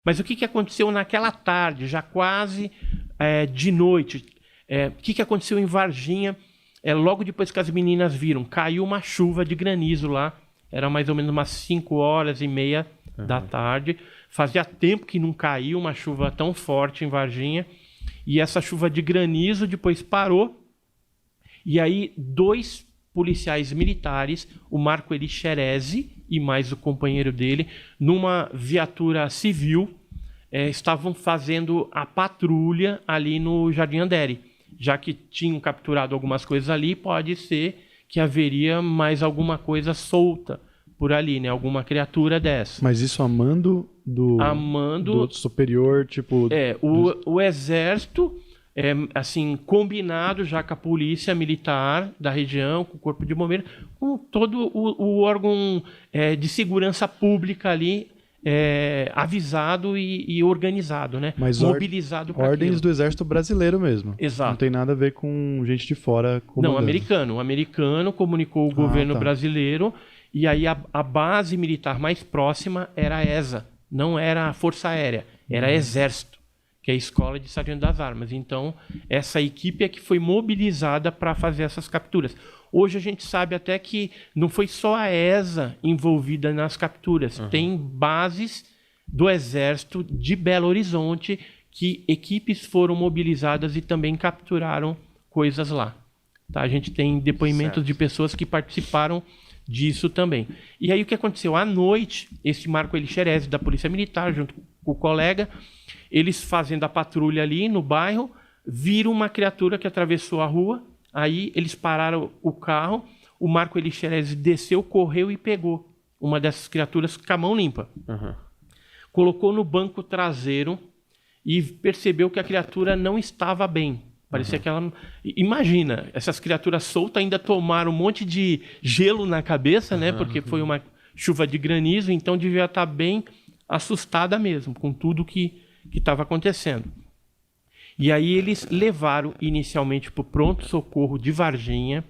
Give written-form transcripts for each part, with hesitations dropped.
Mas o que aconteceu naquela tarde, já quase de noite? O que aconteceu em Varginha? Logo depois que as meninas viram, caiu uma chuva de granizo lá. Era mais ou menos umas 5h30 da tarde. Fazia tempo que não caiu uma chuva tão forte em Varginha. E essa chuva de granizo depois parou. E aí 2 policiais militares, o Marco Eli Xerezi e mais o companheiro dele, numa viatura civil, estavam fazendo a patrulha ali no Jardim Andere. Já que tinham capturado algumas coisas ali, pode ser que haveria mais alguma coisa solta por ali, né? Alguma criatura dessa. Mas isso a mando do superior, tipo... O exército, assim, combinado já com a polícia militar da região, com o corpo de bombeiros, com todo o órgão de segurança pública ali, avisado e organizado, né? Mas mobilizado para ordens do exército brasileiro mesmo. Exato. Não tem nada a ver com gente de fora comandando. Não, americano. O americano comunicou o governo brasileiro, e aí a base militar mais próxima era a ESA, não era a Força Aérea, era Exército, que é a Escola de Sargento das Armas. Então, essa equipe é que foi mobilizada para fazer essas capturas. Hoje a gente sabe até que não foi só a ESA envolvida nas capturas. Tem bases do Exército de Belo Horizonte que equipes foram mobilizadas e também capturaram coisas lá. Tá? A gente tem depoimentos de pessoas que participaram disso também. E aí o que aconteceu? À noite, esse Marco Eli Xerezi da Polícia Militar, junto com o colega, eles fazendo a patrulha ali no bairro, viram uma criatura que atravessou a rua. Aí eles pararam o carro, o Marco Eli Xerezi desceu, correu e pegou uma dessas criaturas com a mão limpa. Colocou no banco traseiro e percebeu que a criatura não estava bem. Parecia que ela... Imagina, essas criaturas soltas ainda tomaram um monte de gelo na cabeça, né? Porque foi uma chuva de granizo, então devia estar bem assustada mesmo com tudo que estava acontecendo. E aí eles levaram inicialmente para o pronto-socorro de Varginha.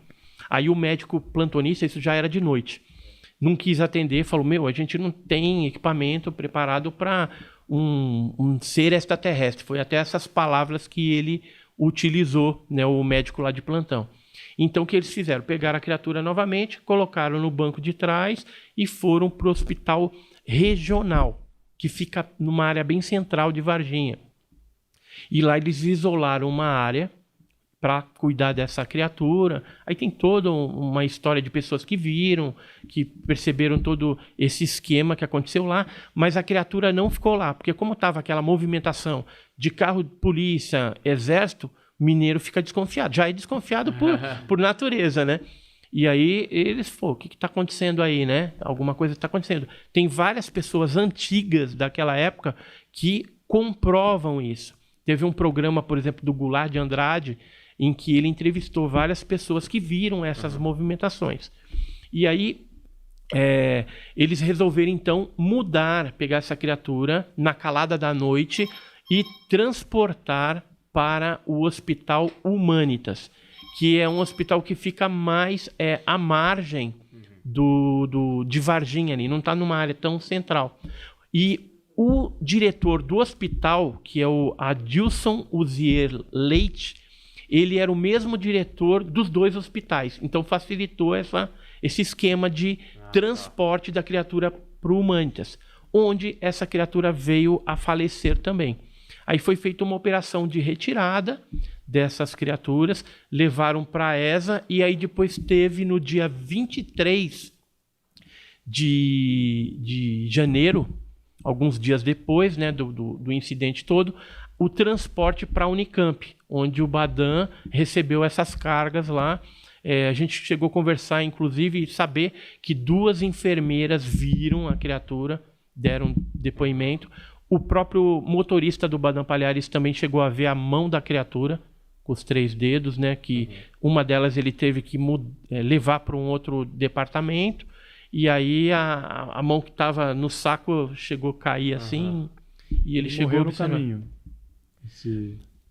Aí o médico plantonista, isso já era de noite, não quis atender, falou, a gente não tem equipamento preparado para um ser extraterrestre. Foi até essas palavras que ele utilizou, né, o médico lá de plantão. Então o que eles fizeram? Pegaram a criatura novamente, colocaram no banco de trás e foram para o hospital regional, que fica numa área bem central de Varginha. E lá eles isolaram uma área para cuidar dessa criatura. Aí tem toda uma história de pessoas que viram, que perceberam todo esse esquema que aconteceu lá, mas a criatura não ficou lá, porque como estava aquela movimentação de carro de polícia, exército, mineiro fica desconfiado. Já é desconfiado por natureza, né? E aí eles, o que está acontecendo aí, né? Alguma coisa está acontecendo. Tem várias pessoas antigas daquela época que comprovam isso. Teve um programa, por exemplo, do Goulart de Andrade, em que ele entrevistou várias pessoas que viram essas movimentações. E aí eles resolveram, então, pegar essa criatura na calada da noite e transportar para o Hospital Humanitas, que é um hospital que fica mais à margem de Varginha, ali, não está numa área tão central. E o diretor do hospital, que é o Adilson Uzier Leite, ele era o mesmo diretor dos 2 hospitais. Então facilitou esse esquema de transporte da criatura para o Humanitas, onde essa criatura veio a falecer também. Aí foi feita uma operação de retirada dessas criaturas, levaram para a ESA, e aí depois teve no dia 23 de janeiro, alguns dias depois, né, do incidente todo, o transporte para a Unicamp, onde o Badan recebeu essas cargas lá. A gente chegou a conversar, inclusive, e saber que 2 enfermeiras viram a criatura, deram depoimento. O próprio motorista do Badan Palhares também chegou a ver a mão da criatura, com os 3 dedos, né, que uma delas ele teve que levar para um outro departamento. E aí a mão que estava no saco chegou a cair assim, e ele chegou no caminho.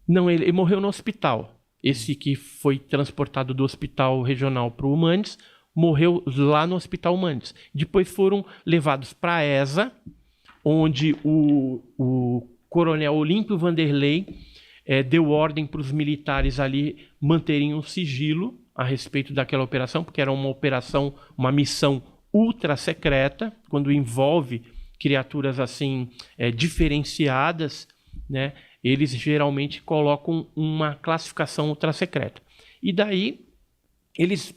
Não, ele morreu no hospital. Esse que foi transportado do hospital regional para o Humanitas, morreu lá no hospital Humanitas. Depois foram levados para a ESA, onde o coronel Olímpio Vanderlei deu ordem para os militares ali manterem um sigilo a respeito daquela operação, porque era uma missão ultra secreta, quando envolve criaturas assim diferenciadas, né? Eles geralmente colocam uma classificação ultra secreta. E daí eles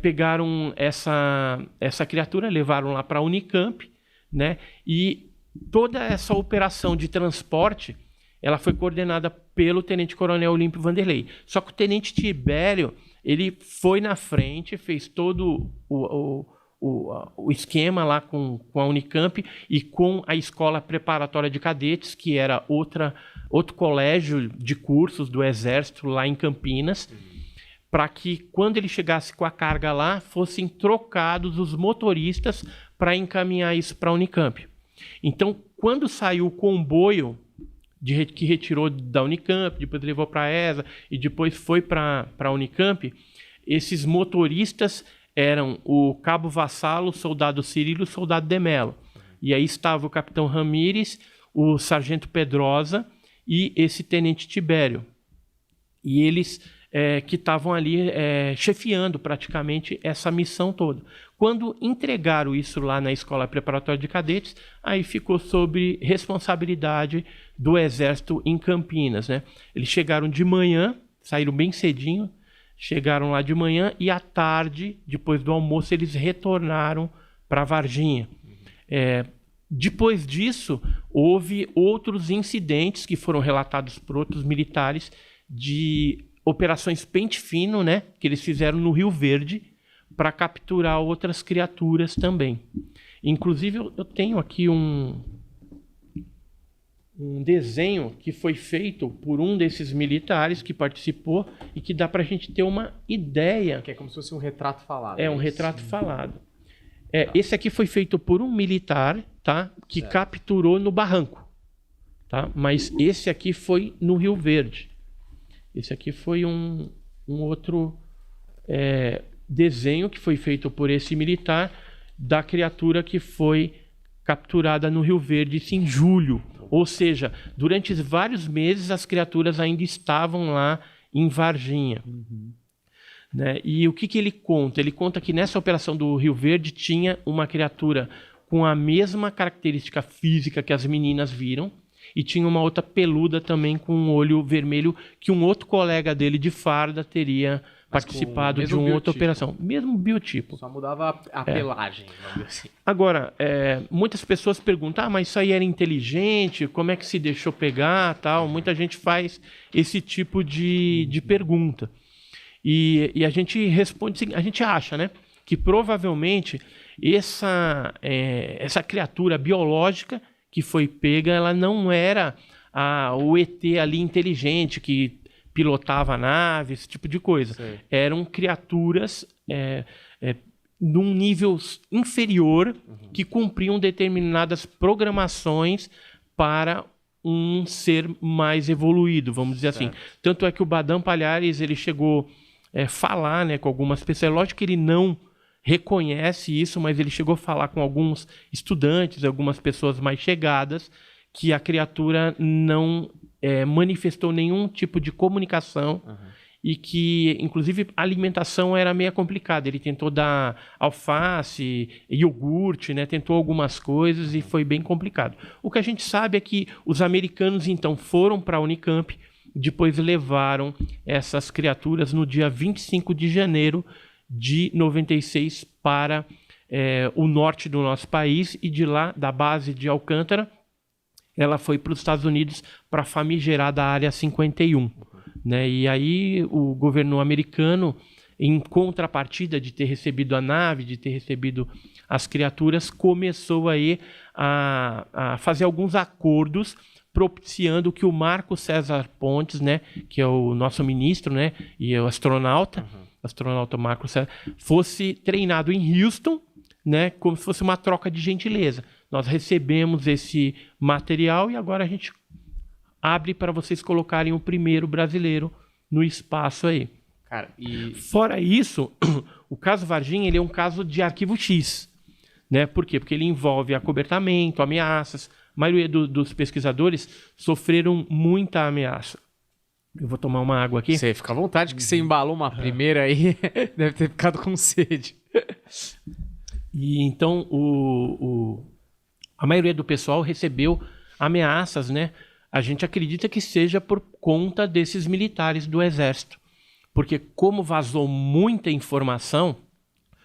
pegaram essa criatura, levaram lá para a Unicamp, né? E toda essa operação de transporte, ela foi coordenada pelo tenente-coronel Olímpio Vanderlei. Só que o tenente Tibério, ele foi na frente, fez todo o esquema lá com a Unicamp e com a Escola Preparatória de Cadetes, que era outro colégio de cursos do Exército lá em Campinas, para que quando ele chegasse com a carga lá, fossem trocados os motoristas para encaminhar isso para a Unicamp. Então, quando saiu o comboio que retirou da Unicamp, depois levou para a ESA e depois foi para a Unicamp, esses motoristas eram o cabo Vassalo, o soldado Cirilo e o soldado Demelo. E aí estava o capitão Ramírez, o sargento Pedrosa e esse tenente Tibério. E eles que estavam ali chefiando praticamente essa missão toda. Quando entregaram isso lá na Escola Preparatória de Cadetes, aí ficou sob responsabilidade do Exército em Campinas, né? Eles chegaram de manhã, saíram bem cedinho, chegaram lá de manhã e à tarde, depois do almoço, eles retornaram para Varginha. Depois disso, houve outros incidentes que foram relatados por outros militares de operações pente fino, né, que eles fizeram no Rio Verde para capturar outras criaturas também. Inclusive, eu tenho aqui um desenho que foi feito por um desses militares que participou e que dá para a gente ter uma ideia. Que é como se fosse um retrato falado. Um retrato falado. Esse aqui foi feito por um militar, tá, que capturou no barranco. Tá? Mas esse aqui foi no Rio Verde. Esse aqui foi um outro desenho que foi feito por esse militar da criatura que foi capturada no Rio Verde em julho. Ou seja, durante vários meses as criaturas ainda estavam lá em Varginha. Né? E o que ele conta? Ele conta que nessa operação do Rio Verde tinha uma criatura com a mesma característica física que as meninas viram, e tinha uma outra peluda também com um olho vermelho que um outro colega dele de farda teria participado de uma outra operação. Mesmo biotipo. Só mudava a pelagem, vamos dizer assim. Agora, muitas pessoas perguntam, mas isso aí era inteligente? Como é que se deixou pegar? Tal? Muita gente faz esse tipo de pergunta. E a gente responde, a gente acha, né, que provavelmente essa criatura biológica que foi pega, ela não era o ET ali inteligente que pilotava a nave, esse tipo de coisa. Sim. Eram criaturas num nível inferior que cumpriam determinadas programações para um ser mais evoluído, vamos dizer assim. Tanto é que o Badam Palhares, ele chegou a falar, né, com algumas pessoas. Lógico que ele não reconhece isso, mas ele chegou a falar com alguns estudantes, algumas pessoas mais chegadas, que a criatura não manifestou nenhum tipo de comunicação e que, inclusive, a alimentação era meio complicada. Ele tentou dar alface, iogurte, né? Tentou algumas coisas e foi bem complicado. O que a gente sabe é que os americanos, então, foram para a Unicamp, depois levaram essas criaturas no dia 25 de janeiro de 96 para o norte do nosso país, e de lá, da base de Alcântara, ela foi para os Estados Unidos, para a famigerada Área 51. Né? E aí o governo americano, em contrapartida de ter recebido a nave, de ter recebido as criaturas, começou aí a fazer alguns acordos, propiciando que o Marco César Pontes, né, que é o nosso ministro, né, e o astronauta Marco César, fosse treinado em Houston, né, como se fosse uma troca de gentileza. Nós recebemos esse material e agora a gente abre para vocês colocarem o primeiro brasileiro no espaço aí. Cara, Fora isso, o caso Varginha, ele é um caso de arquivo X. Né? Por quê? Porque ele envolve acobertamento, ameaças, maioria dos pesquisadores sofreram muita ameaça. Eu vou tomar uma água aqui. Você fica à vontade que você embalou uma primeira aí, deve ter ficado com sede. E então a maioria do pessoal recebeu ameaças, né? A gente acredita que seja por conta desses militares do Exército. Porque como vazou muita informação,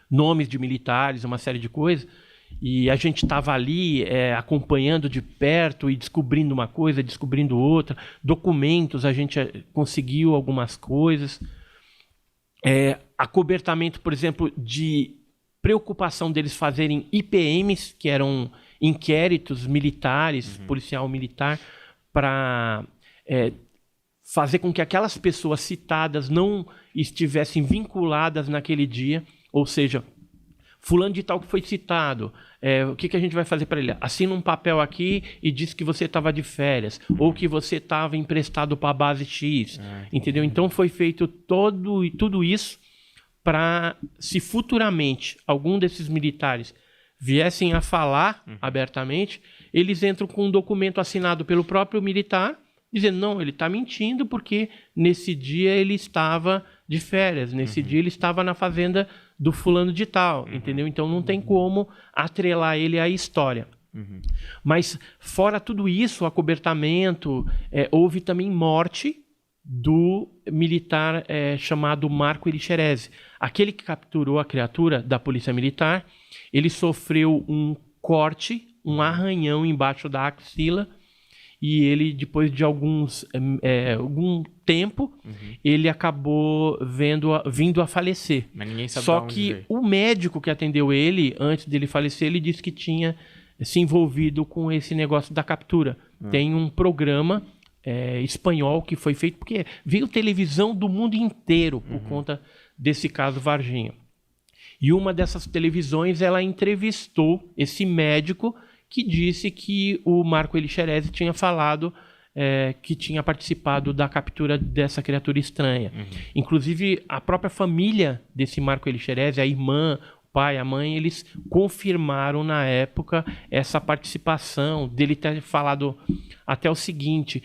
nomes de militares, uma série de coisas, e a gente estava ali acompanhando de perto e descobrindo uma coisa, descobrindo outra, documentos, a gente conseguiu algumas coisas. Acobertamento, por exemplo, de preocupação deles fazerem IPMs, que eram inquéritos militares, policial militar, para fazer com que aquelas pessoas citadas não estivessem vinculadas naquele dia, ou seja, fulano de tal que foi citado, o que a gente vai fazer para ele? Assina um papel aqui e diz que você estava de férias, ou que você estava emprestado para a base X, entendeu? Então foi feito tudo isso para, se futuramente algum desses militares viessem a falar abertamente, eles entram com um documento assinado pelo próprio militar, dizendo, não, ele está mentindo porque nesse dia ele estava de férias, nesse dia ele estava na fazenda do fulano de tal, entendeu? Então não tem como atrelar ele à história. Mas fora tudo isso, o acobertamento, houve também morte do militar chamado Marco Elixerese. Aquele que capturou a criatura da polícia militar, ele sofreu um corte, um arranhão embaixo da axila, e ele, depois de algum tempo, ele acabou vindo a falecer. Mas ninguém sabe Só que o médico que atendeu ele, antes dele falecer, ele disse que tinha se envolvido com esse negócio da captura. Tem um programa espanhol que foi feito, porque veio televisão do mundo inteiro por conta desse caso Varginha. E uma dessas televisões, ela entrevistou esse médico que disse que o Marco Elixerese tinha falado que tinha participado da captura dessa criatura estranha. Inclusive, a própria família desse Marco Elixerese, a irmã, o pai, a mãe, eles confirmaram na época essa participação, dele ter falado até o seguinte,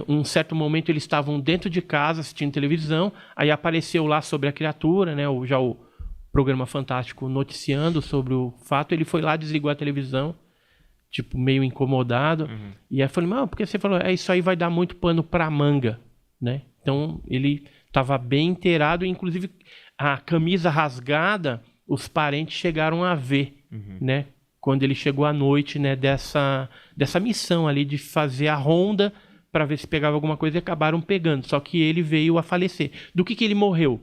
um certo momento eles estavam dentro de casa assistindo televisão, aí apareceu lá sobre a criatura, né, o programa Fantástico noticiando sobre o fato, ele foi lá, desligou a televisão, tipo, meio incomodado. E aí eu falei, não, porque você falou, isso aí vai dar muito pano pra manga, né? Então, ele estava bem inteirado, inclusive a camisa rasgada, os parentes chegaram a ver, né? Quando ele chegou à noite, né, dessa missão ali de fazer a ronda para ver se pegava alguma coisa e acabaram pegando. Só que ele veio a falecer. Do que ele morreu?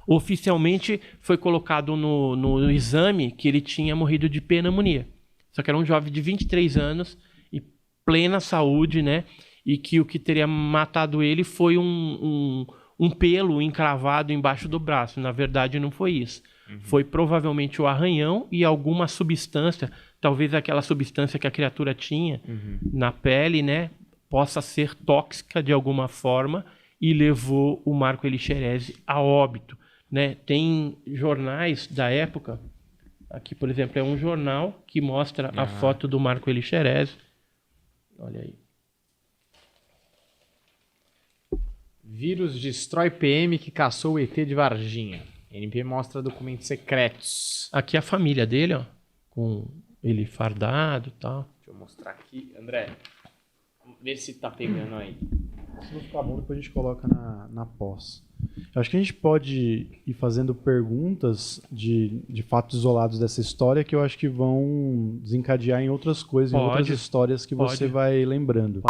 Oficialmente foi colocado no exame que ele tinha morrido de pneumonia. Só que era um jovem de 23 anos e plena saúde, né? E que o que teria matado ele foi um pelo encravado embaixo do braço. Na verdade, não foi isso. Foi provavelmente o arranhão e alguma substância, talvez aquela substância que a criatura tinha na pele, né? Possa ser tóxica de alguma forma e levou o Marco Elixerese a óbito, né? Tem jornais da época... Aqui, por exemplo, é um jornal que mostra a foto do Marco Elixerese. Olha aí. Vírus destrói PM que caçou o ET de Varginha. NP mostra documentos secretos. Aqui a família dele, ó. Com ele fardado e tal. Deixa eu mostrar aqui. André, vê se tá pegando aí. Se não ficar bom, depois a gente coloca na pós. Eu acho que a gente pode ir fazendo perguntas de fatos isolados dessa história que eu acho que vão desencadear em outras coisas, em outras histórias que você vai lembrando.